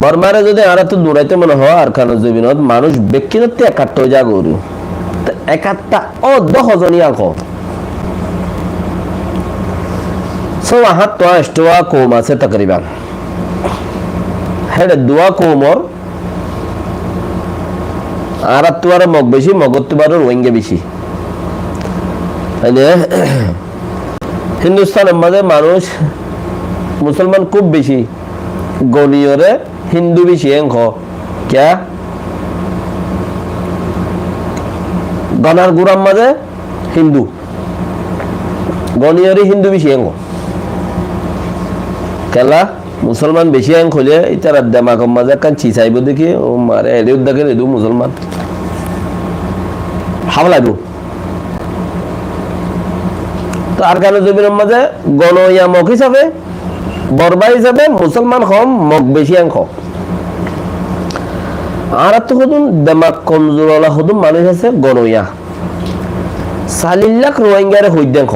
বর্মারে যদি আর তো দৌড়াইতে মনে হয় আর কারণ জমিনত মানুষ ব্যক্তিগত একাত্তর যা গরু একাত্তা ও 10 আঁক সব আহাত তো এষ্টুয়া কম আছে তকরিবান হেড দুয়া কমর আর তুয়ার মগ বেশি মগত তুবার রোহিঙ্গা বেশি হিন্দুস্তানের মাঝে মানুষ মুসলমান খুব বেশি গণীয়রে হিন্দু বেশি অঙ্ক ক্যা গনার গুড়ার মাঝে হিন্দু গণীয়রে হিন্দু বেশি অঙ্ক কেলা মুসলমান বেশি অঙ্ক হলে ইতার দেমাগর মাঝে কান চিচাইব দেখি ও মারে এলে দেখে এদু মুসলমান হামলাইব তো আর কেন জমিনের মাঝে গণয়ামক হিসাবে বরবা হিসাবে মুসলমান কম মগ বেশি অঙ্ক আর তো হদুন দেমাগ কমজোরওয়ালা হদুন মানুষ আছে গণয়া 40 লাখ রোহিঙ্গারে হইদেঙ্ক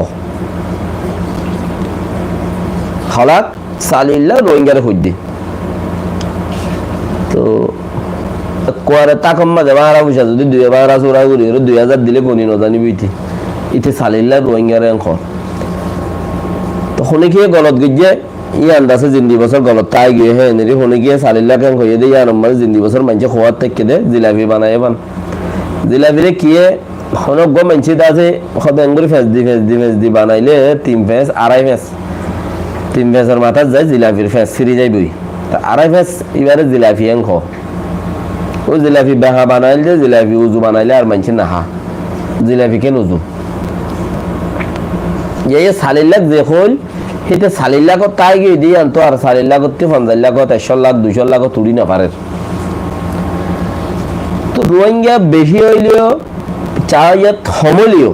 হলাক 40 লাখ রোহিঙ্গারে হইদে তো কোয়ারে তাকম মাঝে বারা পয়সা যদি 2012 চোরা করি 2000 দিলে গণি নজানিবি ইতে 40 লাখ রোহিঙ্গারে অঙ্ক তখন কি গলত গিয়ে ই আন্দাজে জিন্দি বছর গলত তাই গিয়ে হ্যাঁ নেরি হনে গিয়ে 40 লাখ অঙ্ক হয়ে দিয়ে আর মানে জিন্দি বছর মানুষ খোয়ার থেকে দে জিলাপি বানায় বান জিলাপিরে কিয়ে হনক গো মানুষ আছে সদাঙ্গুরি ফেস দি বানাইলে 3 ফেস 2.5 ফেস 3 ফেসের মাথা যায় জিলাপির ফেস ফিরে যাই বই তা 2.5 ফেস এবারে জিলাপি অঙ্ক ও জিলাপি বেহা বানাইলে জিলাপি উজু বানাইলে আর মানুষ নাহা জিলাপি কেন উজু এই 40 লাখ যে হল সেটা 40 লাখ তাই গিয়ে দিয়ে আনতো আর 40 লাখ 50 লাখ 100 লাখ 200 লাখ তুলি না পারে তো রোহিঙ্গা বেশি হইলেও চাইয়া থমলিও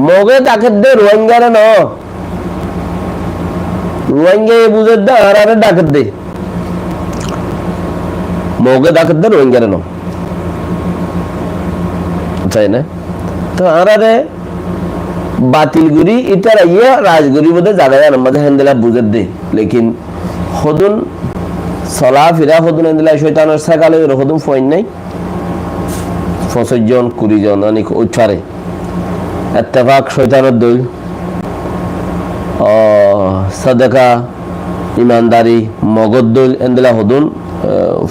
মগে তাকে দে রোহিঙ্গারে ন রোহিঙ্গা এ বুঝে দে আর আরে ডাকে দে মগে ডাকে দে রোহিঙ্গারে ন চাই না তো আর আরে বাতিলগুড়ি ইতার ইয়ে রাজগুড়ি বোধে জায়গায় আমাদের হেন্দেলা বুঝে দে লেকিন হদুন চলা ফিরা হদুন হেন্দেলা শৈতানের সাকালে হদুন ফইন নাই 25 জন 20 জন অনেক উচ্চারে ইত্তেফাক শৈতানের দল সাদাকা ইমানদারি মগদ দল হেন্দেলা হদুন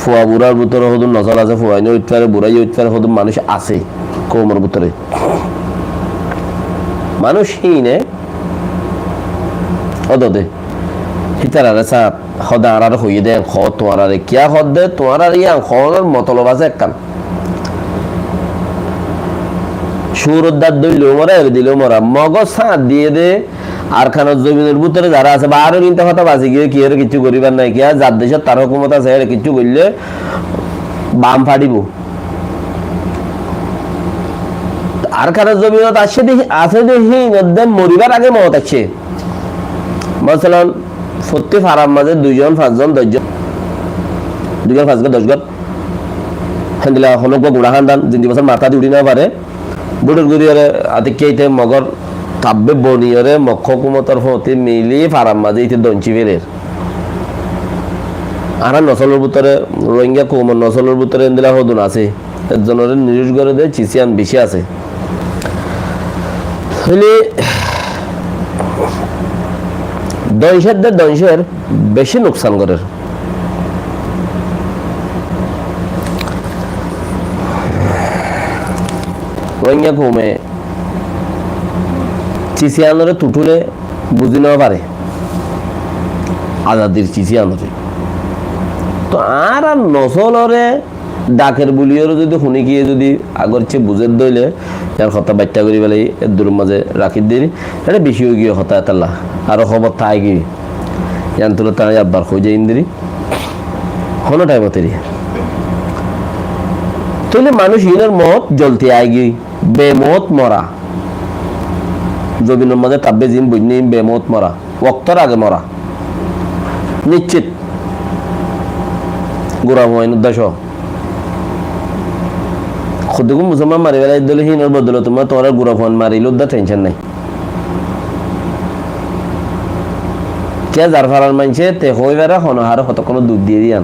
ফুয়া বুড়ার ভিতরে হদুন নজর আছে ফুয়াইনে উচ্চারে বুড়াই উচ্চারে হদুন মানুষ আছে কৌমর ভিতরে মানুষ হিনে অদদে হিতারারে সাপ হদা আর হইয়ে দেন খ তোমারে কিয়া হদ দে তোমার আর ইয়া খর মতলব আছে একখান সুরদার দইল মরা দিল মরা মগজ সাত দিয়ে দে আর খানের জমিনের ভিতরে যারা আছে বা আরো কিন্তু কথা বাঁচি গিয়ে কি আর কিছু করিবার নাই কিয়া যার দেশের তার হুকুমত আছে কিছু করলে বাম ফাড়িব আর কারো জমিনত আসছে দেখি আছে দেখি নদ্দে মরিবার আগে মত আছে মশালান সত্যি ফারাম মাঝে 2 জন 5 জন 10 জন 2 জন 5 জন 10 জন হ্যান্ডলা হলো গুড়া হান্দান জিন্দি বছর মাথা দি উড়ি না পারে বুড়োর গুড়িয়ারে আতি কেইতে মগর কাব্যে বনিয়রে মক্ষ কুমতর হতে মিলি ফারাম মাঝে ইতে দঞ্চি ফেরের আর নসলের ভিতরে রোহিঙ্গা কুমর নসলের ভিতরে এন্দিলা হদুন আছে একজনের নিউজ করে দেয় চিসিয়ান বেশি আছে দংশের বেশি নোকসান করে রোহিঙ্গা কমে চিসিয়ানরে তুটুলে বুঝি নেওয়া পারে আজাদির চিসিয়ানরে তো আর নসলরে ডাকের বুলিয়রও যদি শুনি গিয়ে যদি আগর চেয়ে বুঝের দইলে যার কথা বাচ্চা করি বেলাই এর দূরের মাঝে রাখি দিই এটা বেশি হয়ে গিয়ে হতা এতাল্লা আরো খবর তাই গিয়ে জান তুলো তাই আব্বার হয়ে যায় ইন্দিরি কোনো টাইমতে তাহলে মানুষ ইনের মত জ্বলতে আয় গিয়ে বেমত মরা জমিনের মাঝে তাব্বে জিন বুঝনি বেমত মরা ওক্তর আগে মরা নিশ্চিত গোড়া মহিন উদ্দেশ্য খুদুকুম মুসলমান মারি বেলা দিলে হিনের বদলে তোমার গুড়া ফোন মারিল টেনশন নাই কে যার ফারার মানছে তে হই বেড়া হন হারে কত কোনো দুধ দিয়ে দিয়ান